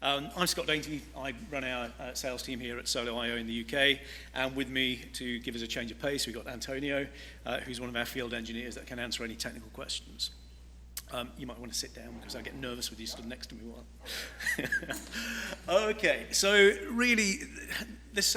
I'm Scott Dainty. I run our sales team here at Solo.io in the UK, and with me to give us a change of pace, we've got Antonio, who's one of our field engineers that can answer any technical questions. You might want to sit down because I get nervous with you stood next to me. Okay, so really, this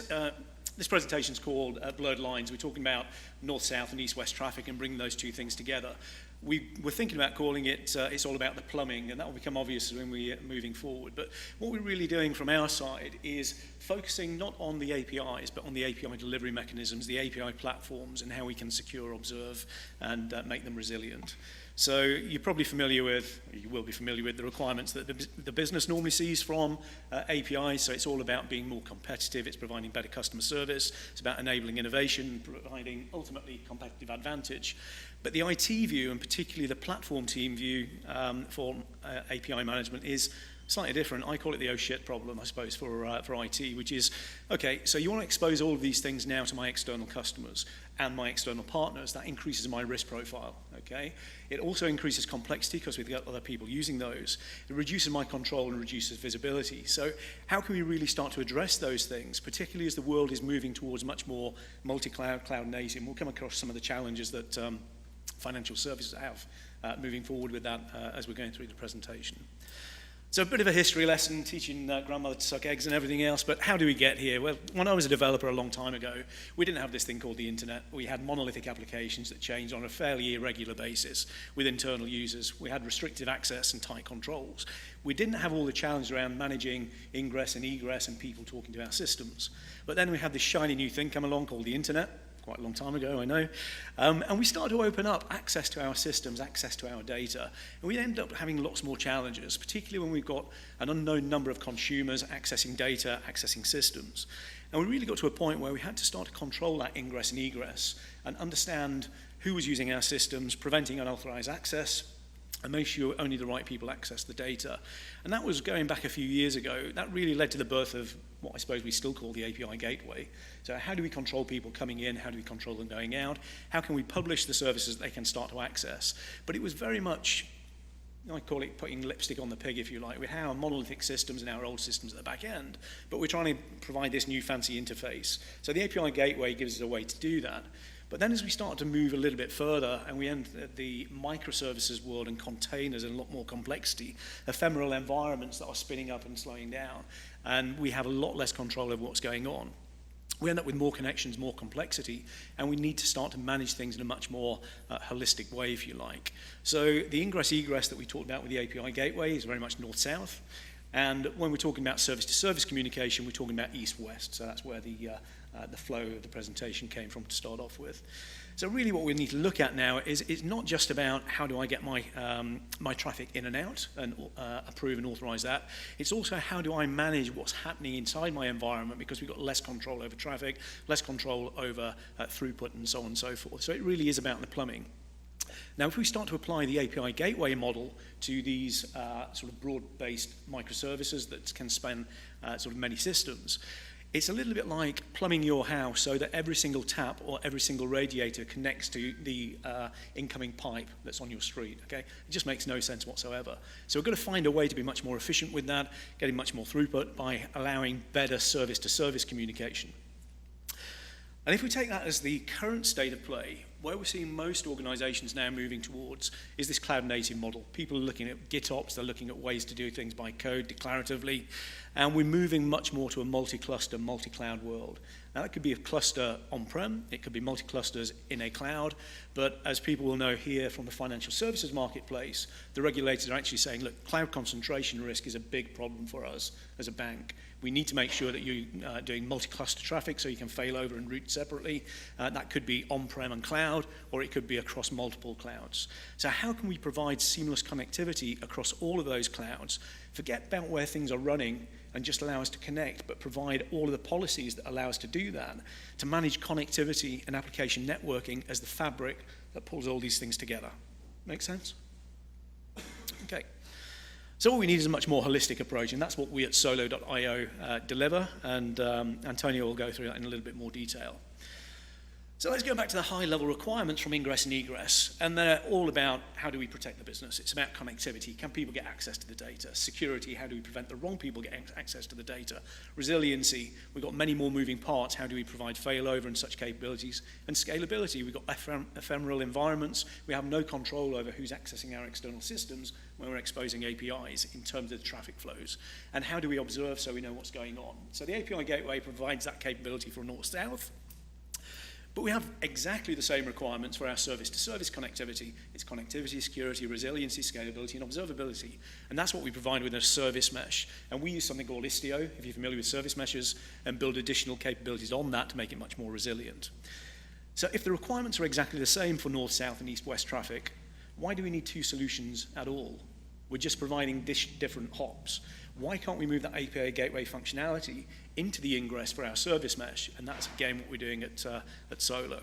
presentation is called Blurred Lines. We're talking about north-south and east-west traffic and bringing those two things together. We were thinking about calling it It's All About the Plumbing, and that will become obvious when we're moving forward. But what we're really doing from our side is focusing not on the APIs, but on the API delivery mechanisms, the API platforms, and how we can secure, observe, and make them resilient. So you're probably familiar with, you will be familiar with the requirements that the business normally sees from APIs. So it's all about being more competitive. It's providing better customer service. It's about enabling innovation, providing ultimately competitive advantage. But the IT view, and particularly the platform team view for API management, is slightly different. I call it the oh shit problem, I suppose, for IT, which is, okay, so you want to expose all of these things now to my external customers and my external partners. That increases my risk profile, okay? It also increases complexity because we've got other people using those. It reduces my control and reduces visibility. So how can we really start to address those things, particularly as the world is moving towards much more multi-cloud, cloud native? And we'll come across some of the challenges that financial services have moving forward with that as we're going through the presentation. So a bit of a history lesson, teaching grandmother to suck eggs and everything else, but how do we get here? Well, when I was a developer a long time ago, we didn't have this thing called the internet. We had monolithic applications that changed on a fairly irregular basis with internal users. We had restricted access and tight controls. We didn't have all the challenges around managing ingress and egress and people talking to our systems. But then we had this shiny new thing come along called the internet. Quite a long time ago, I know. And we started to open up access to our systems, access to our data. And we end up having lots more challenges, particularly when we've got an unknown number of consumers accessing data, accessing systems. And we really got to a point where we had to start to control that ingress and egress and understand who was using our systems, preventing unauthorized access, and make sure only the right people access the data. And that was going back a few years ago. That really led to the birth of what I suppose we still call the API gateway. So how do we control people coming in? How do we control them going out? How can we publish the services that they can start to access? But it was very much, I call it putting lipstick on the pig, if you like. We have our monolithic systems and our old systems at the back end, but we're trying to provide this new fancy interface. So the API gateway gives us a way to do that. But then as we start to move a little bit further and we enter the microservices world and containers and a lot more complexity, ephemeral environments that are spinning up and slowing down, and we have a lot less control over what's going on, we end up with more connections, more complexity, and we need to start to manage things in a much more holistic way, if you like. So the ingress-egress that we talked about with the API gateway is very much north-south. And when we're talking about service-to-service communication, we're talking about east-west. So that's where the flow of the presentation came from to start off with. So really what we need to look at now is it's not just about how do I get my traffic in and out and approve and authorize that. It's also how do I manage what's happening inside my environment, because we've got less control over traffic, less control over throughput and so on and so forth. So it really is about the plumbing. Now, if we start to apply the API gateway model to these sort of broad-based microservices that can span sort of many systems, it's a little bit like plumbing your house so that every single tap or every single radiator connects to the incoming pipe that's on your street, okay? It just makes no sense whatsoever. So we're going to find a way to be much more efficient with that, getting much more throughput by allowing better service-to-service communication. And if we take that as the current state of play, where we're seeing most organizations now moving towards is this cloud-native model. People are looking at GitOps, they're looking at ways to do things by code declaratively, and we're moving much more to a multi-cluster, multi-cloud world. Now, that could be a cluster on-prem, it could be multi-clusters in a cloud, but as people will know here from the financial services marketplace, the regulators are actually saying, look, cloud concentration risk is a big problem for us as a bank. We need to make sure that you're doing multi-cluster traffic so you can fail over and route separately. That could be on-prem and cloud, or it could be across multiple clouds. So how can we provide seamless connectivity across all of those clouds? Forget about where things are running and just allow us to connect, but provide all of the policies that allow us to do that, to manage connectivity and application networking as the fabric that pulls all these things together. Make sense? Okay. So what we need is a much more holistic approach, and that's what we at Solo.io deliver, and Antonio will go through that in a little bit more detail. So let's go back to the high-level requirements from ingress and egress, and they're all about how do we protect the business. It's about connectivity. Can people get access to the data? Security, how do we prevent the wrong people getting access to the data? Resiliency, we've got many more moving parts. How do we provide failover and such capabilities? And scalability, we've got ephemeral environments. We have no control over who's accessing our external systems when we're exposing APIs in terms of the traffic flows. And how do we observe so we know what's going on? So the API gateway provides that capability for north-south. But we have exactly the same requirements for our service-to-service connectivity. It's connectivity, security, resiliency, scalability, and observability. And that's what we provide with a service mesh. And we use something called Istio, if you're familiar with service meshes, and build additional capabilities on that to make it much more resilient. So if the requirements are exactly the same for north-south and east-west traffic, why do we need two solutions at all? We're just providing different hops. Why can't we move that API gateway functionality into the ingress for our service mesh? And that's, again, what we're doing at Solo.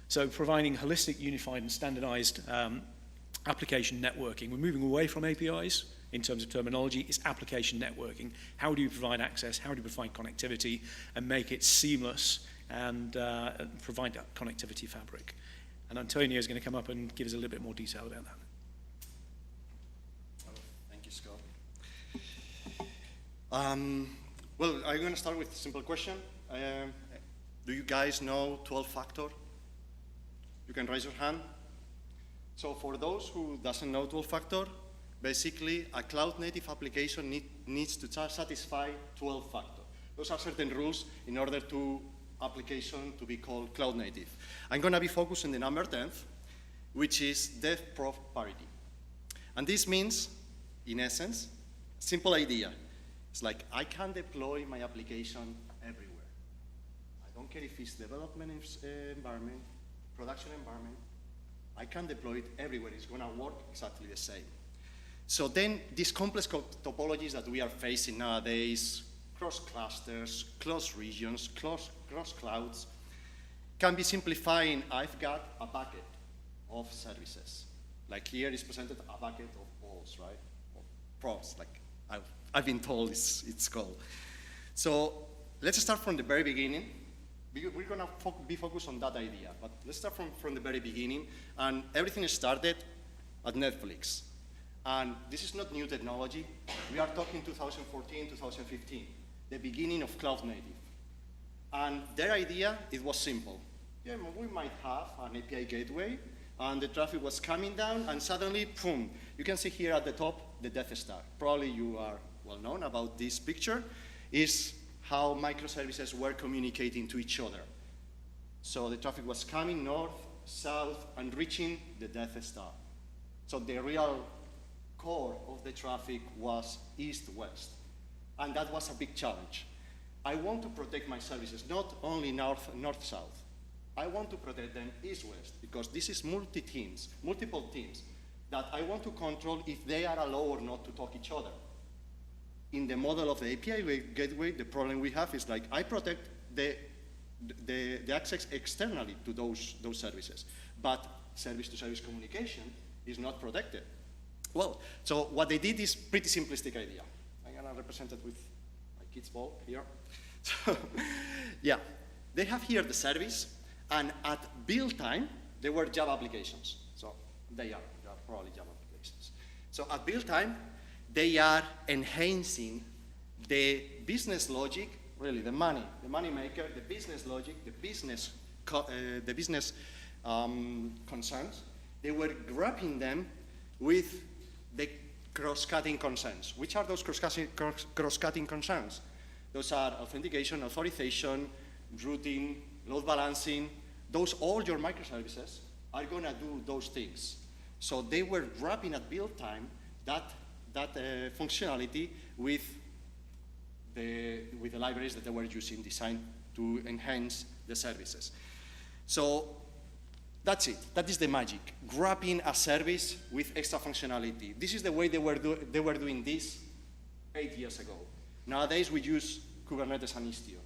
So providing holistic, unified, and standardized application networking. We're moving away from APIs in terms of terminology. It's application networking. How do you provide access? How do you provide connectivity? And make it seamless and provide that connectivity fabric. And Antonio is going to come up and give us a little bit more detail about that. Thank you, Scott. Well, I'm going to start with a simple question. Do you guys know 12-factor? You can raise your hand. So for those who doesn't know 12-factor, basically a cloud-native application needs to satisfy 12-factor. Those are certain rules in order to application to be called cloud-native. I'm going to be focused on the number 10, which is dev-prov parity. And this means, in essence, simple idea. It's like I can deploy my application everywhere. I don't care if it's development environment, production environment. I can deploy it everywhere. It's going to work exactly the same. So then these complex topologies that we are facing nowadays, cross clusters, cross regions, cross clouds, can be simplified in I've got a bucket of services. Like here is presented a bucket of balls, right? Or props, like I've been told it's called. So let's start from the very beginning. We're going to be focused on that idea, but let's start from the very beginning. And everything started at Netflix. And this is not new technology. We are talking 2014, 2015, the beginning of cloud native. And their idea, it was simple. Yeah, we might have an API gateway, and the traffic was coming down, and suddenly, boom, you can see here at the top, the Death Star. Probably you are well known about this picture, is how microservices were communicating to each other. So the traffic was coming north, south, and reaching the Death Star. So the real core of the traffic was east-west. And that was a big challenge. I want to protect my services, not only north-south. I want to protect them east-west, because this is multiple teams, that I want to control if they are allowed or not to talk each other. In the model of the API gateway, the problem we have is like, I protect the access externally to those services, but service-to-service communication is not protected. Well, so what they did is pretty simplistic idea. I'm gonna represent it with my kid's ball here. So, yeah, they have here the service, and at build time, they were Java applications. So they are probably Java applications. So at build time, they are enhancing the business logic, really the money maker, the business logic, the business concerns. They were grabbing them with the cross-cutting concerns. Which are those cross-cutting concerns? Those are authentication, authorization, routing, load balancing. Those, all your microservices are going to do those things. So they were wrapping at build time that functionality with the libraries that they were using, designed to enhance the services. So that's it. That is the magic. Grabbing a service with extra functionality. This is the way they were doing this 8 years ago. Nowadays, we use Kubernetes and Istio.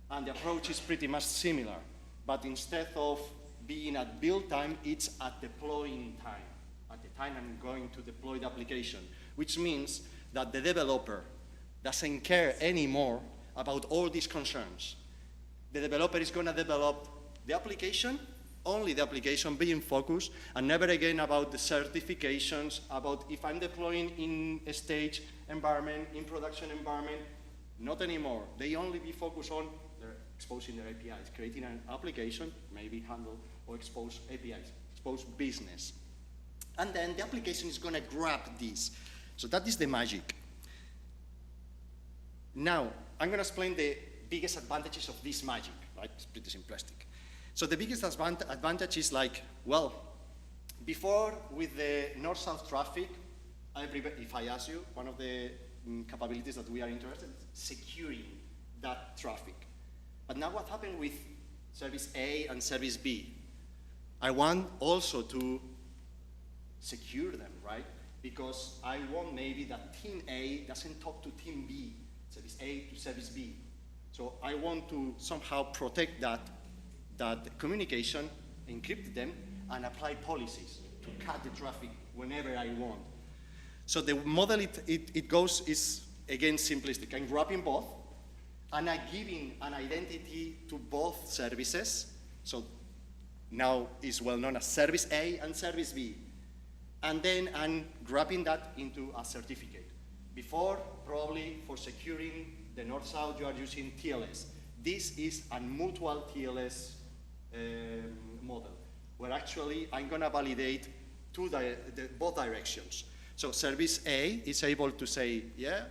And the approach is pretty much similar. But instead of being at build time, it's at deploying time. At the time I'm going to deploy the application. Which means that the developer doesn't care anymore about all these concerns. The developer is going to develop the application, only the application being focused, and never again about the certifications, about if I'm deploying in a stage environment, in production environment, not anymore. They only be focused on exposing their APIs, creating an application, maybe handle or expose APIs, expose business. And then the application is going to grab this. So that is the magic. Now, I'm going to explain the biggest advantages of this magic, right? It's pretty simplistic. So the biggest advantage is like, well, before with the north-south traffic, if I ask you, one of the capabilities that we are interested in is securing that traffic. But now what happened with service A and service B? I want also to secure them, right? Because I want maybe that team A doesn't talk to team B, service A to service B. So I want to somehow protect that communication, encrypt them, and apply policies to cut the traffic whenever I want. So the model it goes is, again, simplistic. I'm grabbing both, and I'm giving an identity to both services. So now is well known as service A and service B. And then I'm grabbing that into a certificate. Before, probably for securing the north-south, you are using TLS. This is a mutual TLS model, where actually I'm going to validate both directions. So service A is able to say, yeah,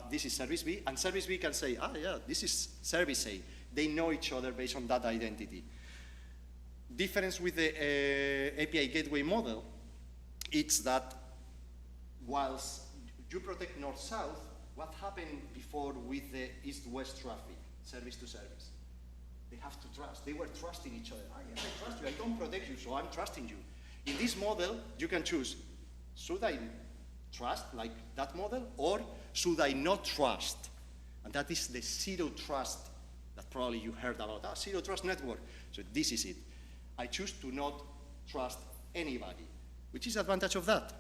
this is service B, and service B can say, yeah, this is service A. They know each other based on that identity. Difference with the API gateway model, it's that whilst you protect north-south, what happened before with the east-west traffic, service to service? They have to trust. They were trusting each other. Yes, I trust you. I don't protect you, so I'm trusting you. In this model, you can choose, should I trust like that model, or should I not trust? And that is the zero trust that probably you heard about. Zero trust network. So this is it. I choose to not trust anybody. Which is the advantage of that?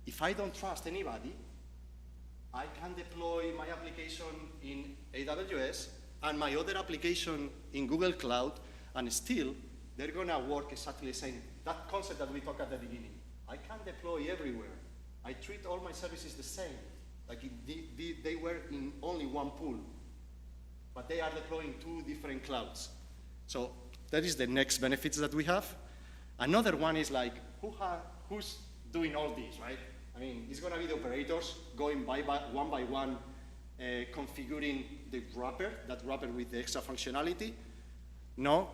If I don't trust anybody, I can deploy my application in AWS and my other application in Google Cloud, and still, they're going to work exactly the same. That concept that we talked at the beginning. I can deploy everywhere. I treat all my services the same. Like they were in only one pool, but they are deploying two different clouds. So that is the next benefits that we have. Another one is like, who's doing all this, right? I mean, it's going to be the operators going by one, configuring the wrapper, that wrapper with the extra functionality. No,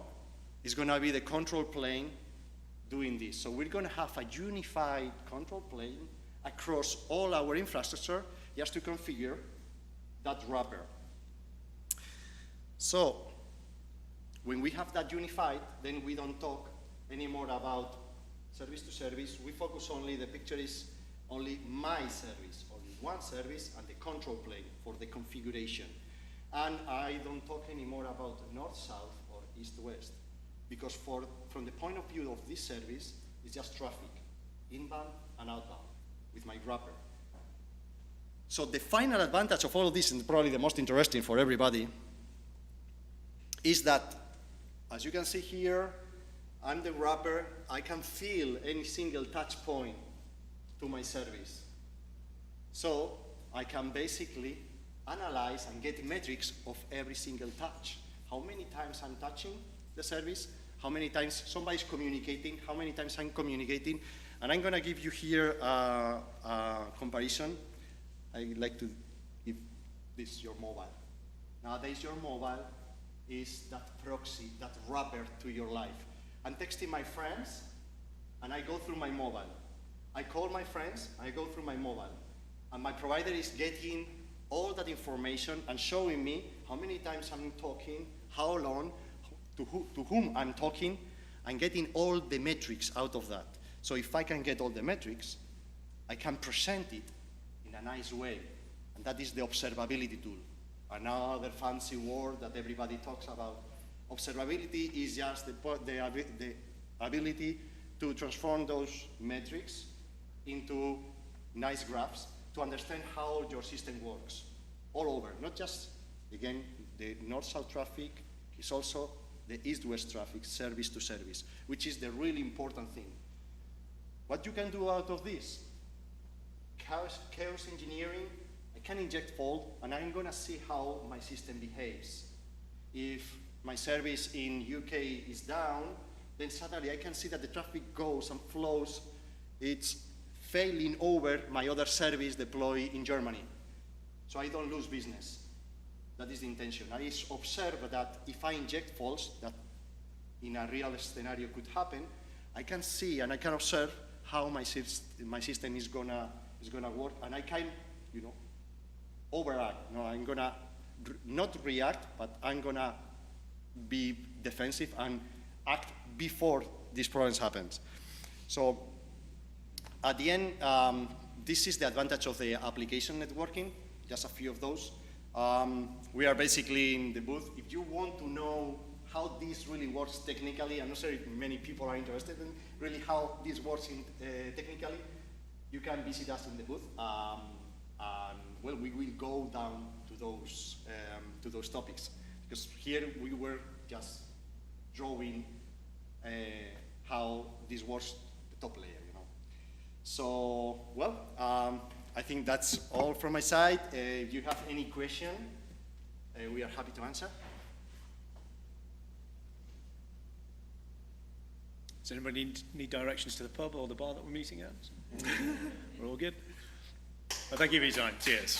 it's going to be the control plane doing this. So we're going to have a unified control plane across all our infrastructure just to configure that wrapper. So when we have that unified, then we don't talk anymore about service to service. We focus only, the picture is only my service, only one service, and the control plane for the configuration. And I don't talk anymore about north-south or east-west, because from the point of view of this service, it's just traffic, inbound and outbound, with my wrapper. So the final advantage of all of this, and probably the most interesting for everybody, is that, as you can see here, I'm the wrapper. I can feel any single touch point to my service. So I can basically analyze and get metrics of every single touch. How many times I'm touching the service, how many times somebody's communicating, how many times I'm communicating. And I'm going to give you here a comparison. I'd like to give this your mobile. Nowadays, your mobile is that proxy, that wrapper to your life. I'm texting my friends, and I go through my mobile. I call my friends, I go through my mobile. And my provider is getting all that information and showing me how many times I'm talking, how long, to whom I'm talking, and getting all the metrics out of that. So if I can get all the metrics, I can present it in a nice way. And that is the observability tool. Another fancy word that everybody talks about. Observability is just the ability to transform those metrics into nice graphs to understand how your system works all over. Not just, again, the north-south traffic is also the east-west traffic, service to service, which is the really important thing. What you can do out of this? Chaos engineering. I can inject fault, and I'm going to see how my system behaves. If my service in UK is down, then suddenly I can see that the traffic goes and flows. It's failing over my other service deployed in Germany. So I don't lose business. That is the intention. I observe that if I inject faults, that in a real scenario could happen, I can see and I can observe how my system is gonna work, and I can, overact. No, I'm gonna not react, but I'm gonna be defensive and act before these problems happen. So at the end, this is the advantage of the application networking, just a few of those. We are basically in the booth. If you want to know how this really works technically, I'm not sure if many people are interested in really how this works technically, you can visit us in the booth. And well, we will go down to those topics, because here we were just drawing how this works, the top layer, So, well, I think that's all from my side. If you have any question, we are happy to answer. Does anybody need directions to the pub or the bar that we're meeting at? We're all good? Well, thank you for your time. Cheers.